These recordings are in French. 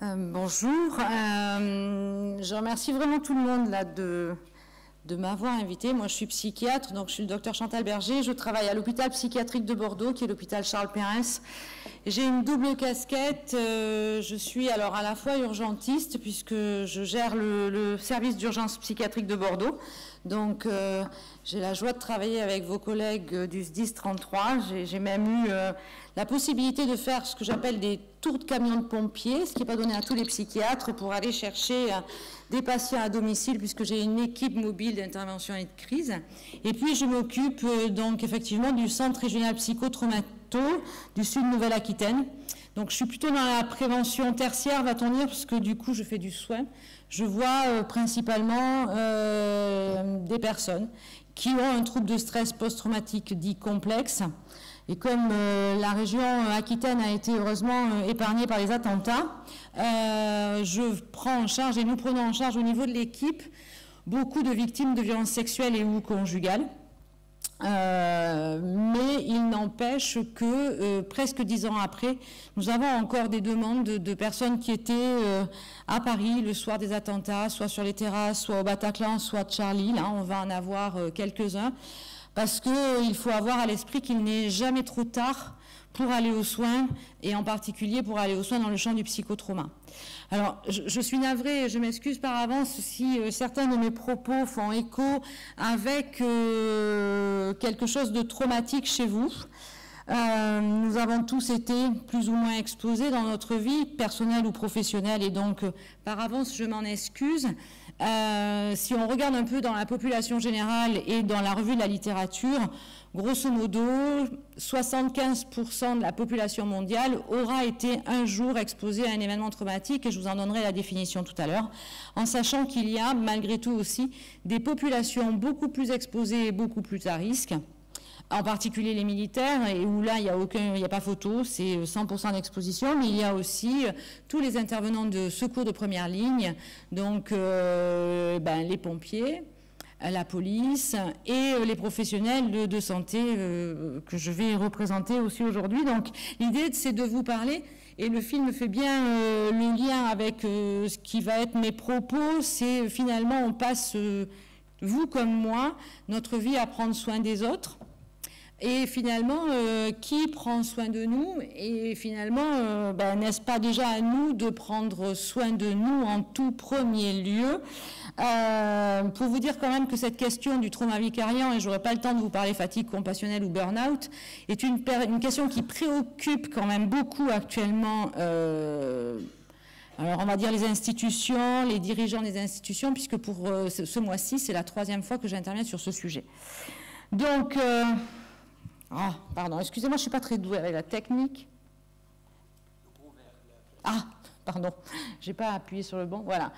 Bonjour, je remercie vraiment tout le monde là de m'avoir invité. Moi je suis psychiatre, donc je suis le docteur Chantal Berger, je travaille à l'hôpital psychiatrique de Bordeaux qui est l'hôpital Charles Perrins. J'ai une double casquette, je suis alors à la fois urgentiste puisque je gère le service d'urgence psychiatrique de Bordeaux. Donc j'ai la joie de travailler avec vos collègues du SDIS 33. J'ai même eu la possibilité de faire ce que j'appelle des tours de camions de pompiers, ce qui n'est pas donné à tous les psychiatres, pour aller chercher des patients à domicile, puisque j'ai une équipe mobile d'intervention et de crise. Et puis je m'occupe donc effectivement du centre régional psychotraumato du Sud Nouvelle-Aquitaine. Donc je suis plutôt dans la prévention tertiaire, va-t-on dire, parce que du coup je fais du soin. Je vois principalement des personnes qui ont un trouble de stress post-traumatique dit complexe. Et comme la région Aquitaine a été heureusement épargnée par les attentats, je prends en charge, et nous prenons en charge au niveau de l'équipe, beaucoup de victimes de violences sexuelles et ou conjugales. Mais il n'empêche que presque 10 ans après, nous avons encore des demandes de personnes qui étaient à Paris le soir des attentats, soit sur les terrasses, soit au Bataclan, soit de Charlie. Là, on va en avoir quelques-uns, parce qu'il faut avoir à l'esprit qu'il n'est jamais trop tard pour aller aux soins, et en particulier pour aller aux soins dans le champ du psychotrauma. Alors, je suis navrée, je m'excuse par avance si certains de mes propos font écho avec quelque chose de traumatique chez vous. Nous avons tous été plus ou moins exposés dans notre vie, personnelle ou professionnelle, et donc par avance, je m'en excuse. Si on regarde un peu dans la population générale et dans la revue de la littérature, grosso modo, 75% de la population mondiale aura été un jour exposée à un événement traumatique, et je vous en donnerai la définition tout à l'heure, en sachant qu'il y a malgré tout aussi des populations beaucoup plus exposées et beaucoup plus à risque, en particulier les militaires, et où là il n'y a pas photo, c'est 100% d'exposition, mais il y a aussi tous les intervenants de secours de première ligne, donc les pompiers, la police et les professionnels de santé que je vais représenter aussi aujourd'hui. Donc l'idée c'est de vous parler, et le film fait bien le lien avec ce qui va être mes propos, c'est finalement on passe, vous comme moi, notre vie à prendre soin des autres. Et finalement, qui prend soin de nous? Et finalement, n'est-ce pas déjà à nous de prendre soin de nous en tout premier lieu? Pour vous dire quand même que cette question du trauma vicariant, et je n'aurai pas le temps de vous parler fatigue compassionnelle ou burn-out, est une question qui préoccupe quand même beaucoup actuellement, alors on va dire les institutions, les dirigeants des institutions, puisque pour ce mois-ci, c'est la 3e fois que j'interviens sur ce sujet. Donc... Ah, pardon, excusez-moi, je ne suis pas très douée avec la technique. Ah, pardon, je n'ai pas appuyé sur le bon, voilà.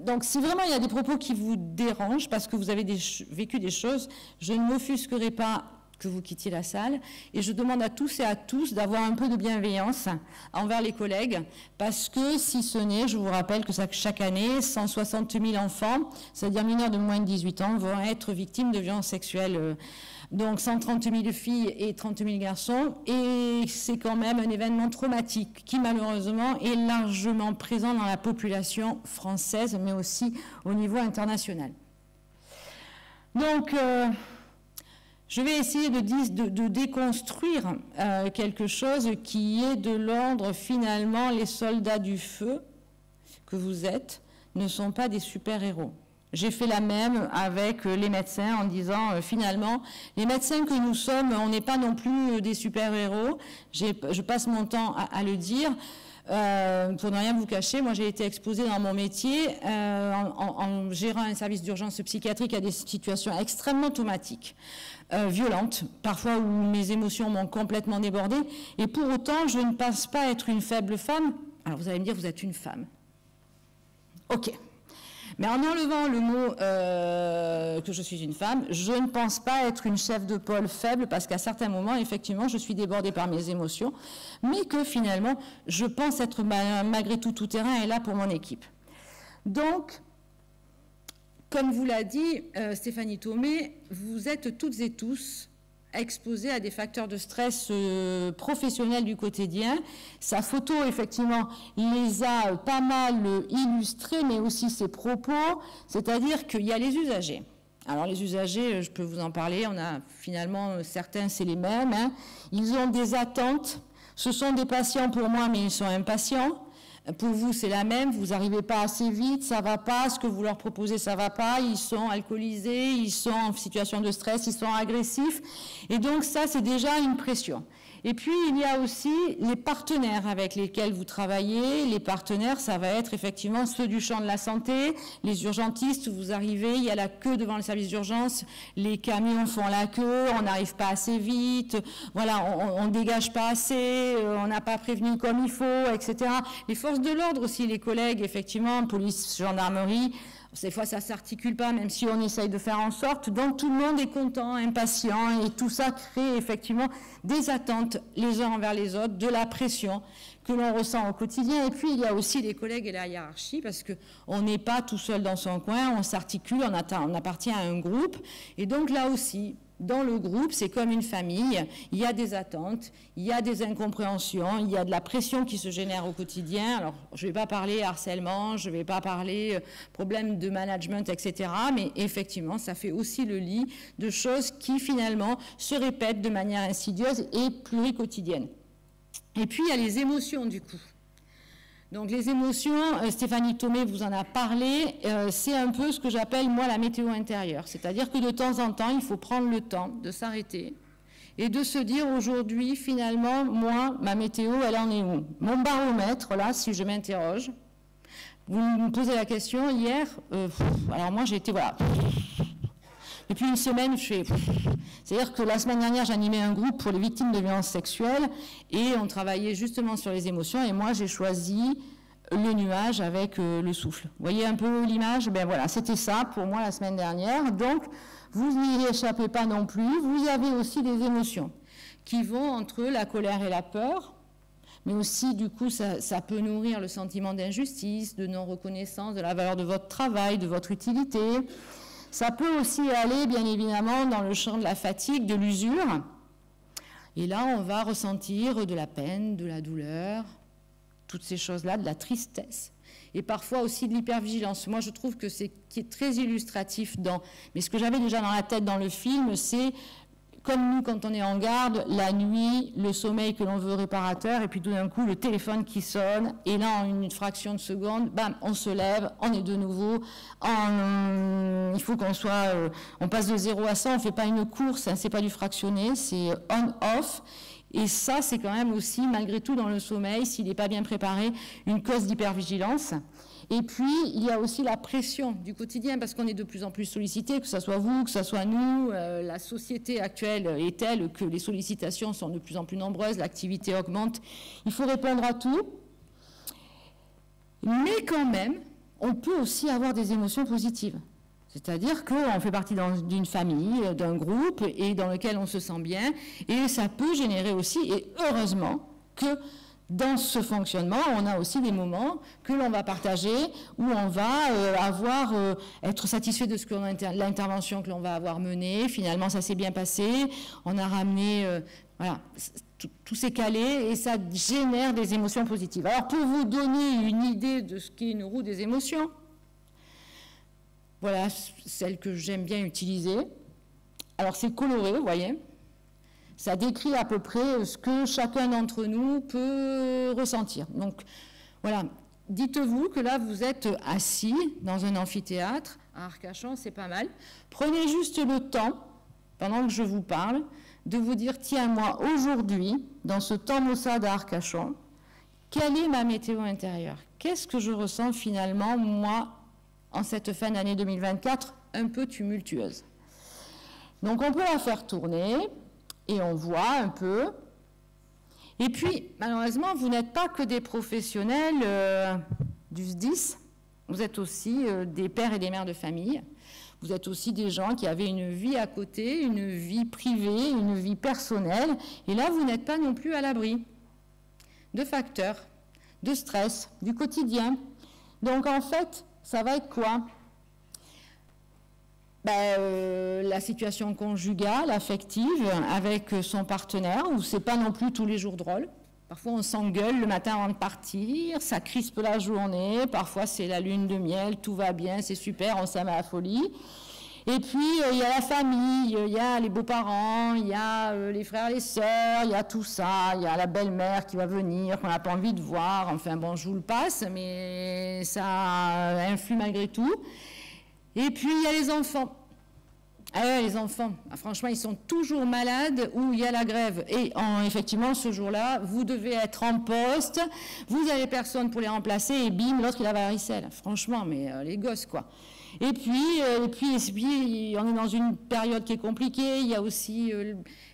Donc, si vraiment il y a des propos qui vous dérangent, parce que vous avez vécu des choses, je ne m'offusquerai pas que vous quittiez la salle, et je demande à tous et à tous d'avoir un peu de bienveillance envers les collègues, parce que si ce n'est, je vous rappelle que chaque année, 160 000 enfants, c'est-à-dire mineurs de moins de 18 ans, vont être victimes de violences sexuelles. Donc 130 000 filles et 30 000 garçons, et c'est quand même un événement traumatique qui malheureusement est largement présent dans la population française, mais aussi au niveau international. Donc je vais essayer de déconstruire quelque chose qui est de l'ordre, finalement, les soldats du feu que vous êtes ne sont pas des super-héros. J'ai fait la même avec les médecins en disant, finalement, les médecins que nous sommes, on n'est pas non plus des super-héros. Je passe mon temps à le dire. Pour ne rien vous cacher, moi j'ai été exposée dans mon métier en gérant un service d'urgence psychiatrique à des situations extrêmement traumatiques, violentes, parfois où mes émotions m'ont complètement débordée. Et pour autant, je ne pense pas être une faible femme. Alors vous allez me dire, vous êtes une femme. Ok. Mais en enlevant le mot que je suis une femme, je ne pense pas être une chef de pôle faible, parce qu'à certains moments, effectivement, je suis débordée par mes émotions, mais que finalement, je pense être malgré tout terrain et là pour mon équipe. Donc, comme vous l'a dit Stéphanie Thomé, vous êtes toutes et tous exposé à des facteurs de stress professionnels du quotidien. Sa photo, effectivement, les a pas mal illustrés, mais aussi ses propos, c'est-à-dire qu'il y a les usagers. Alors les usagers, je peux vous en parler, on a finalement, certains c'est les mêmes, hein. Ils ont des attentes, ce sont des patients pour moi, mais ils sont impatients. Pour vous, c'est la même, vous n'arrivez pas assez vite, ça ne va pas, ce que vous leur proposez, ça ne va pas, ils sont alcoolisés, ils sont en situation de stress, ils sont agressifs. Et donc ça, c'est déjà une pression. Et puis, il y a aussi les partenaires avec lesquels vous travaillez. Les partenaires, ça va être effectivement ceux du champ de la santé, les urgentistes, vous arrivez, il y a la queue devant le service d'urgence, les camions font la queue, on n'arrive pas assez vite, voilà, on ne dégage pas assez, on n'a pas prévenu comme il faut, etc. Les forces de l'ordre aussi, les collègues, effectivement, police, gendarmerie, des fois, ça ne s'articule pas, même si on essaye de faire en sorte. Donc, tout le monde est content, impatient, et tout ça crée effectivement des attentes les uns envers les autres, de la pression que l'on ressent au quotidien. Et puis, il y a aussi les collègues et la hiérarchie, parce qu'on n'est pas tout seul dans son coin, on s'articule, on appartient à un groupe. Et donc, là aussi, dans le groupe, c'est comme une famille, il y a des attentes, il y a des incompréhensions, il y a de la pression qui se génère au quotidien. Alors, je ne vais pas parler harcèlement, je ne vais pas parler problème de management, etc. Mais effectivement, ça fait aussi le lit de choses qui, finalement, se répètent de manière insidieuse et pluriquotidienne. Et puis, il y a les émotions, du coup. Donc les émotions, Stéphanie Thomé vous en a parlé, c'est un peu ce que j'appelle moi la météo intérieure. C'est-à-dire que de temps en temps, il faut prendre le temps de s'arrêter et de se dire aujourd'hui, finalement, moi, ma météo, elle en est où? Mon baromètre, là, si je m'interroge, vous me posez la question, hier, alors moi j'ai été, voilà, depuis une semaine, je fais... C'est-à-dire que la semaine dernière, j'animais un groupe pour les victimes de violences sexuelles et on travaillait justement sur les émotions et moi, j'ai choisi le nuage avec le souffle. Vous voyez un peu l'image? Ben voilà, c'était ça pour moi la semaine dernière. Donc, vous n'y échappez pas non plus. Vous avez aussi des émotions qui vont entre la colère et la peur, mais aussi, du coup, ça peut nourrir le sentiment d'injustice, de non-reconnaissance, de la valeur de votre travail, de votre utilité. Ça peut aussi aller, bien évidemment, dans le champ de la fatigue, de l'usure. Et là, on va ressentir de la peine, de la douleur, toutes ces choses-là, de la tristesse. Et parfois aussi de l'hypervigilance. Moi, je trouve que c'est qui est très illustratif dans... Mais ce que j'avais déjà dans la tête dans le film, c'est... Comme nous, quand on est en garde, la nuit, le sommeil que l'on veut réparateur, et puis tout d'un coup, le téléphone qui sonne, et là, en une fraction de seconde, bam, on se lève, on est de nouveau, il faut qu'on soit, on passe de 0 à 100, on ne fait pas une course, hein, c'est pas du fractionné, c'est on-off, et ça, c'est quand même aussi, malgré tout, dans le sommeil, s'il n'est pas bien préparé, une cause d'hypervigilance. Et puis, il y a aussi la pression du quotidien, parce qu'on est de plus en plus sollicité, que ce soit vous, que ce soit nous. La société actuelle est telle que les sollicitations sont de plus en plus nombreuses, l'activité augmente. Il faut répondre à tout. Mais quand même, on peut aussi avoir des émotions positives. C'est-à-dire qu'on fait partie d'une famille, d'un groupe, et dans lequel on se sent bien. Et ça peut générer aussi, et heureusement, que... Dans ce fonctionnement, on a aussi des moments que l'on va partager où on va être satisfait de l'intervention que l'on va avoir menée. Finalement, ça s'est bien passé. On a ramené, voilà, tout s'est calé et ça génère des émotions positives. Alors, pour vous donner une idée de ce qu'est une roue des émotions, voilà celle que j'aime bien utiliser. Alors, c'est coloré, vous voyez. Ça décrit à peu près ce que chacun d'entre nous peut ressentir. Donc, voilà, dites-vous que là, vous êtes assis dans un amphithéâtre, à Arcachon, c'est pas mal. Prenez juste le temps, pendant que je vous parle, de vous dire, tiens, moi, aujourd'hui, dans ce temps maussade à Arcachon, quelle est ma météo intérieure? Qu'est-ce que je ressens finalement, moi, en cette fin d'année 2024, un peu tumultueuse? Donc, on peut la faire tourner... Et on voit un peu. Et puis, malheureusement, vous n'êtes pas que des professionnels du SDIS. Vous êtes aussi des pères et des mères de famille. Vous êtes aussi des gens qui avaient une vie à côté, une vie privée, une vie personnelle. Et là, vous n'êtes pas non plus à l'abri de facteurs, de stress, du quotidien. Donc, en fait, ça va être quoi? La situation conjugale, affective, avec son partenaire, où c'est pas non plus tous les jours drôle. Parfois, on s'engueule le matin avant de partir, ça crispe la journée. Parfois, c'est la lune de miel, tout va bien, c'est super, on s'aime à la folie. Et puis, il y a la famille, il y a les beaux-parents, il y a les frères et les sœurs, il y a tout ça, il y a la belle-mère qui va venir, qu'on n'a pas envie de voir. Enfin, bon, je vous le passe, mais ça influe malgré tout. Et puis, il y a les enfants. Ah, les enfants, franchement, ils sont toujours malades où il y a la grève. Et effectivement, ce jour-là, vous devez être en poste, vous avez personne pour les remplacer, et bim, l'autre, il a la varicelle. Franchement, mais les gosses, quoi. Et puis, on est dans une période qui est compliquée. Il y a aussi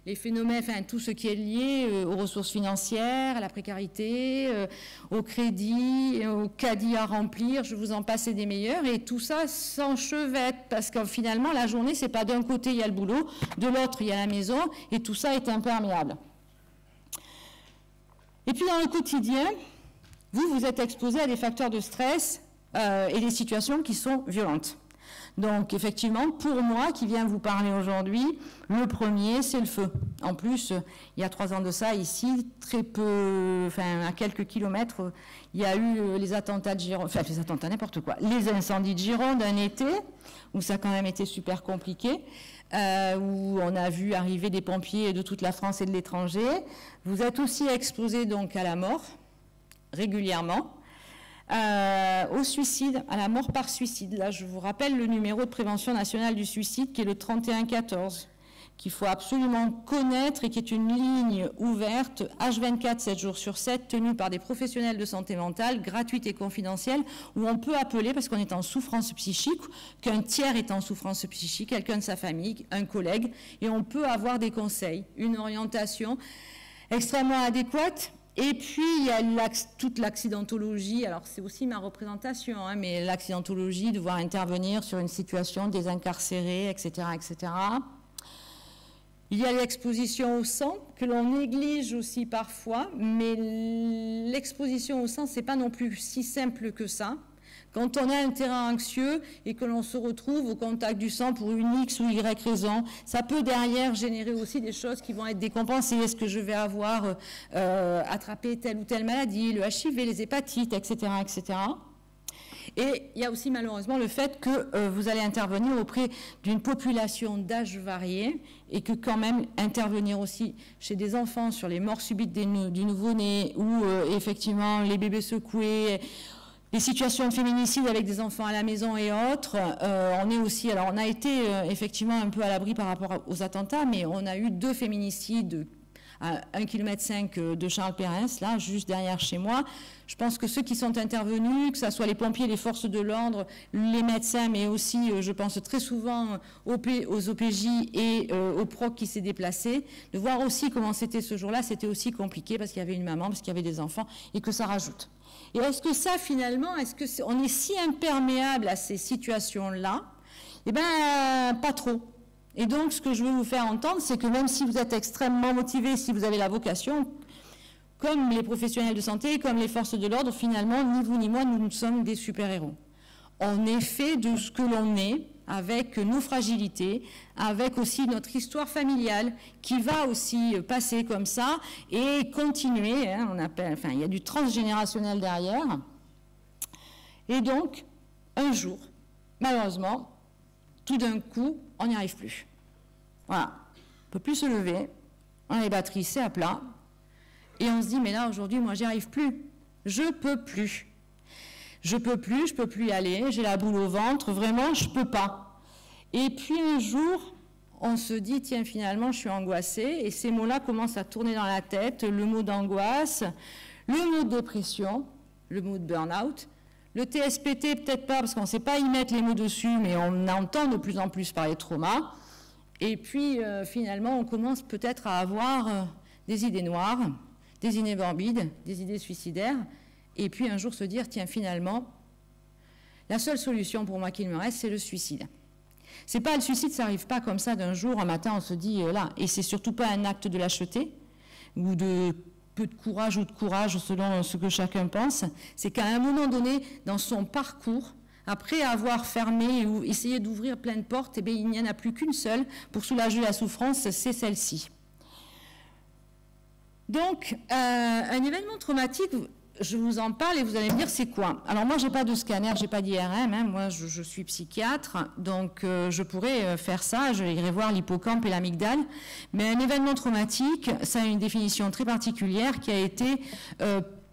les phénomènes, enfin tout ce qui est lié aux ressources financières, à la précarité, au crédit, au caddie à remplir. Je vous en passe des meilleurs. Et tout ça s'enchevête parce que finalement, la journée, c'est pas d'un côté il y a le boulot, de l'autre il y a la maison, et tout ça est imperméable. Et puis dans le quotidien, vous êtes exposé à des facteurs de stress et des situations qui sont violentes. Donc, effectivement, pour moi, qui viens vous parler aujourd'hui, le premier, c'est le feu. En plus, il y a 3 ans de ça, ici, très peu, enfin, à quelques kilomètres, il y a eu les attentats de Gironde, enfin, les attentats, n'importe quoi, les incendies de Gironde, un été, où ça a quand même été super compliqué, où on a vu arriver des pompiers de toute la France et de l'étranger. Vous êtes aussi exposé, donc, à la mort, régulièrement. Au suicide, à la mort par suicide. Là, je vous rappelle le numéro de prévention nationale du suicide qui est le 3114, qu'il faut absolument connaître et qui est une ligne ouverte, H24, 7 jours sur 7, tenue par des professionnels de santé mentale, gratuite et confidentielle, où on peut appeler parce qu'on est en souffrance psychique, qu'un tiers est en souffrance psychique, quelqu'un de sa famille, un collègue, et on peut avoir des conseils, une orientation extrêmement adéquate. Et puis, il y a toute l'accidentologie, alors c'est aussi ma représentation, hein, mais l'accidentologie, devoir intervenir sur une situation des incarcérés, etc., etc. Il y a l'exposition au sang, que l'on néglige aussi parfois, mais l'exposition au sang, c'est pas non plus si simple que ça. Quand on a un terrain anxieux et que l'on se retrouve au contact du sang pour une X ou Y raison, ça peut derrière générer aussi des choses qui vont être décompensées. Est-ce que je vais avoir attrapé telle ou telle maladie, le HIV, les hépatites, etc., etc. Et il y a aussi malheureusement le fait que vous allez intervenir auprès d'une population d'âge varié et que quand même intervenir aussi chez des enfants sur les morts subites du nouveau-né ou effectivement les bébés secoués, les situations de féminicide avec des enfants à la maison et autres, on est aussi, alors on a été effectivement un peu à l'abri par rapport aux attentats, mais on a eu 2 féminicides à 1,5 km de Charles Perrens, là, juste derrière chez moi. Je pense que ceux qui sont intervenus, que ce soit les pompiers, les forces de l'ordre, les médecins, mais aussi, je pense très souvent aux OPJ et au PROC qui s'est déplacé, de voir aussi comment c'était ce jour-là, c'était aussi compliqué parce qu'il y avait une maman, parce qu'il y avait des enfants, et que ça rajoute. Et est-ce que ça, finalement, on est si imperméable à ces situations-là? Eh bien, pas trop. Et donc, ce que je veux vous faire entendre, c'est que même si vous êtes extrêmement motivé, si vous avez la vocation, comme les professionnels de santé, comme les forces de l'ordre, finalement, ni vous ni moi, nous sommes des super-héros. On est fait de ce que l'on est, avec nos fragilités, avec aussi notre histoire familiale qui va aussi passer comme ça et continuer, hein, il y a du transgénérationnel derrière. Et donc, un jour, malheureusement, tout d'un coup, on n'y arrive plus. Voilà, on ne peut plus se lever, on a les batteries, c'est à plat, et on se dit, mais là, aujourd'hui, moi, j'y arrive plus. Je peux plus. Je peux plus y aller, j'ai la boule au ventre, vraiment, je peux pas. Et puis un jour, on se dit, tiens, finalement, je suis angoissée, et ces mots-là commencent à tourner dans la tête, le mot d'angoisse, le mot de dépression, le mot de burn-out, le TSPT, peut-être pas, parce qu'on ne sait pas y mettre les mots dessus, mais on entend de plus en plus parler de trauma, et puis finalement, on commence peut-être à avoir des idées noires, des idées morbides, des idées suicidaires, et puis un jour se dire, tiens, finalement, la seule solution pour moi qu'il me reste, c'est le suicide. C'est pas le suicide, ça n'arrive pas comme ça d'un jour, un matin, on se dit là, et c'est surtout pas un acte de lâcheté, ou de peu de courage ou de courage, selon ce que chacun pense, c'est qu'à un moment donné, dans son parcours, Après avoir fermé ou essayé d'ouvrir plein de portes, eh bien, il n'y en a plus qu'une seule pour soulager la souffrance, c'est celle-ci. Donc, un événement traumatique, je vous en parle et vous allez me dire c'est quoi. Alors moi, je n'ai pas de scanner, je n'ai pas d'IRM, hein, moi je suis psychiatre, donc je pourrais faire ça, je irai voir l'hippocampe et l'amygdale, mais un événement traumatique, ça a une définition très particulière qui a été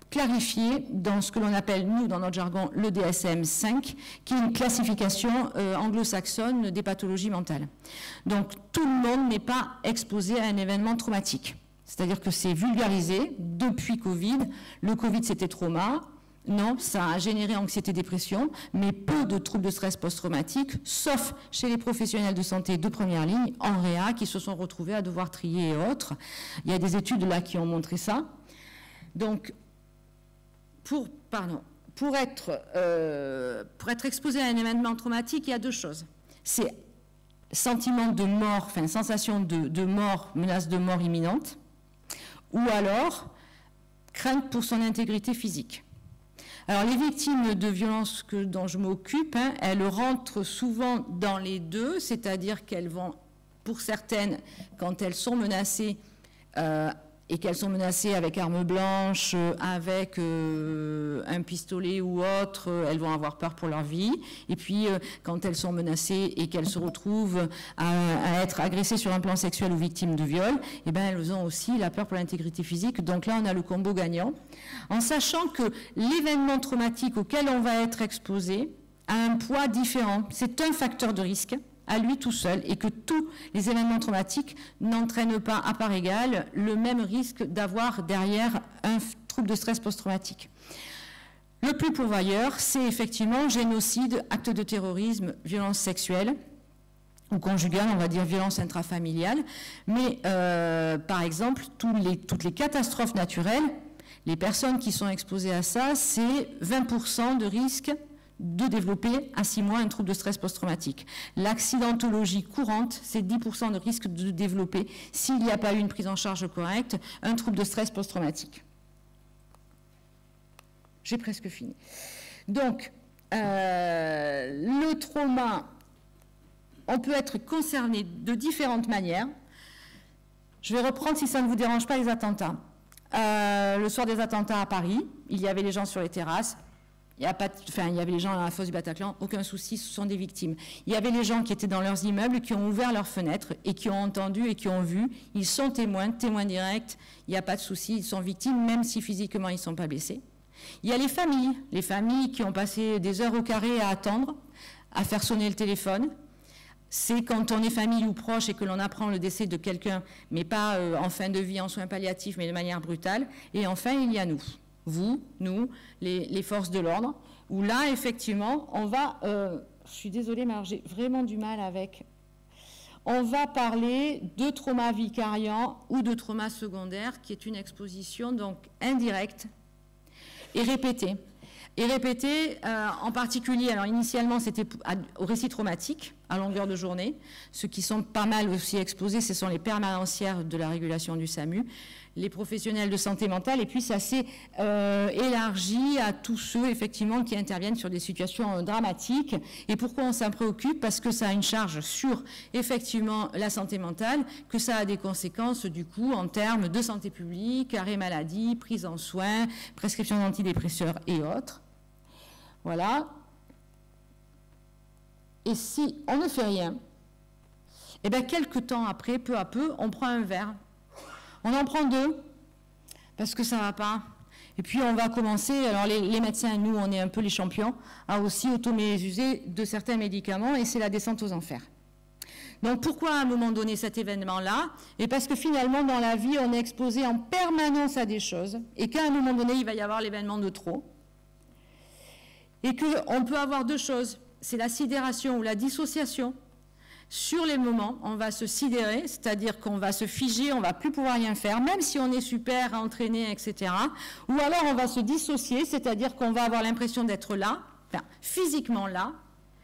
clarifié dans ce que l'on appelle, nous, dans notre jargon, le DSM-5, qui est une classification anglo-saxonne des pathologies mentales. Donc, tout le monde n'est pas exposé à un événement traumatique. C'est-à-dire que c'est vulgarisé depuis Covid. Le Covid, c'était trauma. Non, ça a généré anxiété-dépression, mais peu de troubles de stress post-traumatique, sauf chez les professionnels de santé de première ligne, en réa, qui se sont retrouvés à devoir trier et autres. Il y a des études là qui ont montré ça. Donc, pour être exposé à un événement traumatique, il y a deux choses. C'est sentiment de mort, enfin sensation de mort, menace de mort imminente, ou alors crainte pour son intégrité physique. Alors les victimes de violences dont je m'occupe, hein, elles rentrent souvent dans les deux, c'est-à-dire qu'elles vont, pour certaines, quand elles sont menacées, et qu'elles sont menacées avec arme blanche, avec un pistolet ou autre, elles vont avoir peur pour leur vie. Et puis, quand elles sont menacées et qu'elles se retrouvent à être agressées sur un plan sexuel ou victimes de viol, eh bien, elles ont aussi la peur pour l'intégrité physique. Donc là, on a le combo gagnant. En sachant que l'événement traumatique auquel on va être exposé a un poids différent. C'est un facteur de risque à lui tout seul, et que tous les événements traumatiques n'entraînent pas à part égale le même risque d'avoir derrière un trouble de stress post-traumatique. Le plus pourvoyeur, c'est effectivement génocide, acte de terrorisme, violence sexuelle, ou conjugale, on va dire violence intrafamiliale, mais par exemple, toutes les catastrophes naturelles, les personnes qui sont exposées à ça, c'est 20% de risque de développer à 6 mois un trouble de stress post-traumatique. L'accidentologie courante, c'est 10% de risque de développer, s'il n'y a pas eu une prise en charge correcte, un trouble de stress post-traumatique. J'ai presque fini. Donc, le trauma, on peut être concerné de différentes manières. Je vais reprendre, si ça ne vous dérange pas, les attentats. Le soir des attentats à Paris, il y avait les gens sur les terrasses. Il y avait les gens à la fosse du Bataclan, aucun souci, ce sont des victimes. Il y avait les gens qui étaient dans leurs immeubles, qui ont ouvert leurs fenêtres et qui ont entendu et qui ont vu. Ils sont témoins directs, il n'y a pas de souci, ils sont victimes, même si physiquement ils ne sont pas blessés. Il y a les familles qui ont passé des heures au carré à attendre, à faire sonner le téléphone. C'est quand on est famille ou proche et que l'on apprend le décès de quelqu'un, mais pas en fin de vie, en soins palliatifs, mais de manière brutale. Et enfin, il y a nous. Vous, nous, les forces de l'ordre, où là, effectivement, on va... je suis désolée, mais j'ai vraiment du mal avec... On va parler de trauma vicariant ou de trauma secondaire, qui est une exposition donc indirecte et répétée. Et répétée, en particulier, alors initialement, c'était au récit traumatique, à longueur de journée. Ceux qui sont pas mal aussi exposés, ce sont les permanencières de la régulation du SAMU, les professionnels de santé mentale, et puis ça s'est élargi à tous ceux, effectivement, qui interviennent sur des situations dramatiques. Et pourquoi on s'en préoccupe? Parce que ça a une charge sur, effectivement, la santé mentale, que ça a des conséquences, du coup, en termes de santé publique, arrêt maladie, prise en soins, prescription d'antidépresseurs et autres. Voilà. Et si on ne fait rien, eh bien, quelques temps après, peu à peu, on prend un verre. On en prend 2, parce que ça ne va pas. Et puis, on va commencer, alors les médecins, nous, on est un peu les champions, à aussi automésuser de certains médicaments, et c'est la descente aux enfers. Donc, pourquoi à un moment donné cet événement-là? Et parce que finalement, dans la vie, on est exposé en permanence à des choses, et qu'à un moment donné, il va y avoir l'événement de trop. Et qu'on peut avoir deux choses, c'est la sidération ou la dissociation. Sur les moments, on va se sidérer, c'est-à-dire qu'on va se figer, on ne va plus pouvoir rien faire, même si on est super entraîné, etc. Ou alors on va se dissocier, c'est-à-dire qu'on va avoir l'impression d'être là, enfin, physiquement là,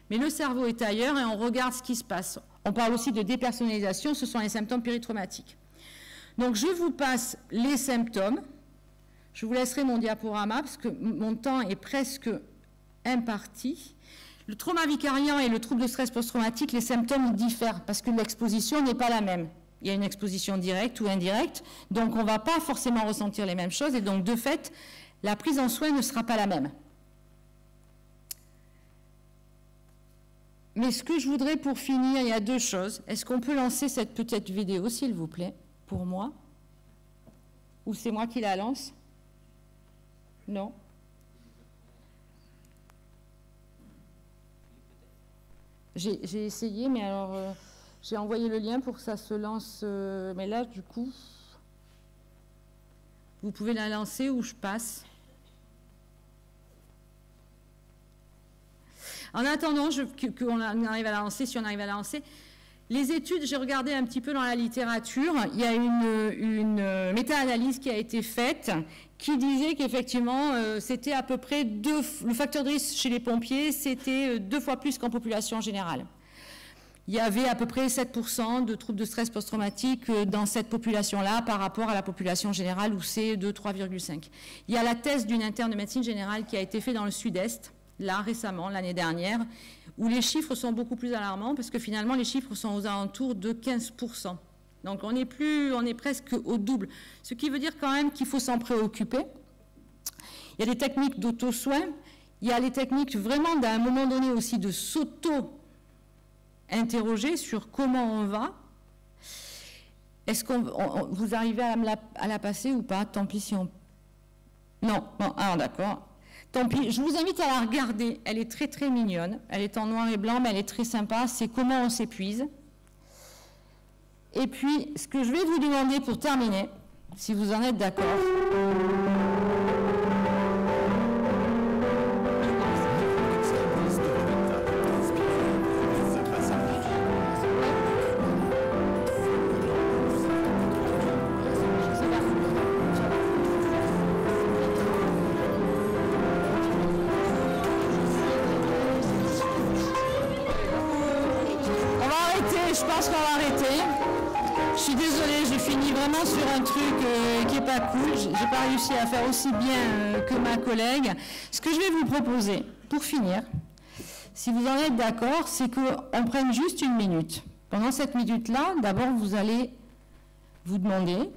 mais le cerveau est ailleurs et on regarde ce qui se passe. On parle aussi de dépersonnalisation, ce sont les symptômes péritraumatiques. Donc je vous passe les symptômes. Je vous laisserai mon diaporama parce que mon temps est presque imparti. Le trauma vicariant et le trouble de stress post-traumatique, les symptômes diffèrent parce que l'exposition n'est pas la même. Il y a une exposition directe ou indirecte, donc on ne va pas forcément ressentir les mêmes choses et donc de fait, la prise en soin ne sera pas la même. Mais ce que je voudrais pour finir, il y a deux choses. Est-ce qu'on peut lancer cette petite vidéo, s'il vous plaît, pour moi? Ou c'est moi qui la lance? Non? J'ai essayé, mais alors j'ai envoyé le lien pour que ça se lance. Mais là, du coup, vous pouvez la lancer ou je passe. En attendant qu'on arrive à la lancer, si on arrive à la lancer, les études, j'ai regardé un petit peu dans la littérature, il y a une méta-analyse qui a été faite qui disait qu'effectivement, c'était à peu près le facteur de risque chez les pompiers, c'était 2 fois plus qu'en population générale. Il y avait à peu près 7% de troubles de stress post-traumatique dans cette population-là par rapport à la population générale où c'est de 3,5. Il y a la thèse d'une interne de médecine générale qui a été faite dans le sud-est, là récemment, l'année dernière, où les chiffres sont beaucoup plus alarmants parce que finalement les chiffres sont aux alentours de 15%. Donc on est presque au double. Ce qui veut dire quand même qu'il faut s'en préoccuper. Il y a des techniques d'auto-soin, il y a les techniques vraiment d'un moment donné aussi de s'auto-interroger sur comment on va. Est-ce que vous arrivez à la passer ou pas? Tant pis si on... Non, bon, alors d'accord. Tant pis, je vous invite à la regarder, elle est très très mignonne, elle est en noir et blanc, mais elle est très sympa, c'est comment on s'épuise. Et puis, ce que je vais vous demander pour terminer, si vous en êtes d'accord, je pense qu'on va arrêter. Je suis désolée, j'ai fini vraiment sur un truc qui n'est pas cool. Je n'ai pas réussi à faire aussi bien que ma collègue. Ce que je vais vous proposer, pour finir, si vous en êtes d'accord, c'est qu'on prenne juste 1 minute. Pendant cette minute-là, d'abord, vous allez vous demander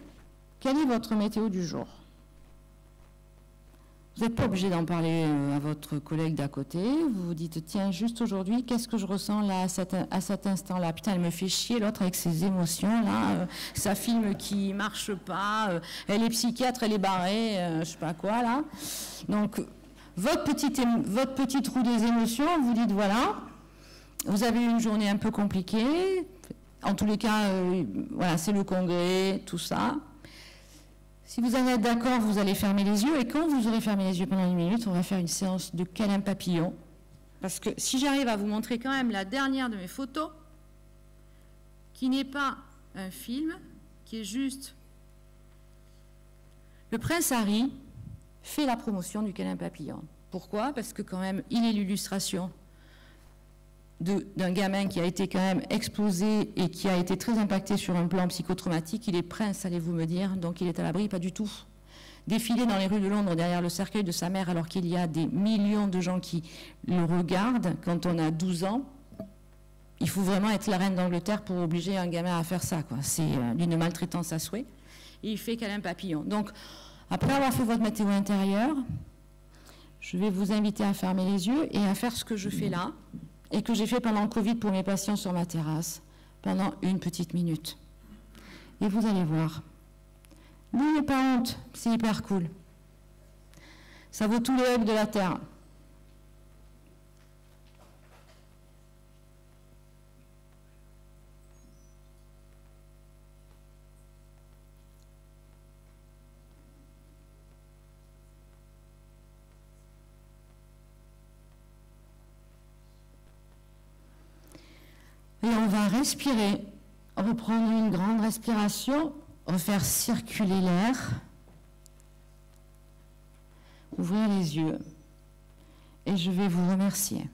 quelle est votre météo du jour. Vous n'êtes pas obligé d'en parler à votre collègue d'à côté. Vous vous dites, tiens, juste aujourd'hui, qu'est-ce que je ressens là à cet instant-là? Putain, elle me fait chier, l'autre, avec ses émotions, là. Sa film qui marche pas. Elle est psychiatre, elle est barrée, je sais pas quoi, là. Donc, votre petit trou des émotions, vous dites, voilà, vous avez eu une journée un peu compliquée. En tous les cas, voilà, c'est le congrès, tout ça. Si vous en êtes d'accord, vous allez fermer les yeux. Et quand vous aurez fermé les yeux pendant 1 minute, on va faire une séance de câlin papillon. Parce que si j'arrive à vous montrer quand même la dernière de mes photos, qui n'est pas un film, qui est juste... Le prince Harry fait la promotion du câlin papillon. Pourquoi? Parce que quand même, il est l'illustration d'un gamin qui a été quand même explosé et qui a été très impacté sur un plan psychotraumatique. Il est prince, allez-vous me dire, donc il est à l'abri, pas du tout. Défiler dans les rues de Londres derrière le cercueil de sa mère alors qu'il y a des millions de gens qui le regardent quand on a 12 ans, il faut vraiment être la reine d'Angleterre pour obliger un gamin à faire ça, quoi. C'est d'une maltraitance à souhait. Et il fait câlin papillon. Donc, après avoir fait votre météo intérieure, je vais vous inviter à fermer les yeux et à faire ce que je fais là, et que j'ai fait pendant le Covid pour mes patients sur ma terrasse, pendant 1 petite minute. Et vous allez voir. N'ayez pas honte, c'est hyper cool. Ça vaut tous les hugs de la Terre. Et on va respirer, reprendre une grande respiration, refaire circuler l'air, ouvrir les yeux. Et je vais vous remercier.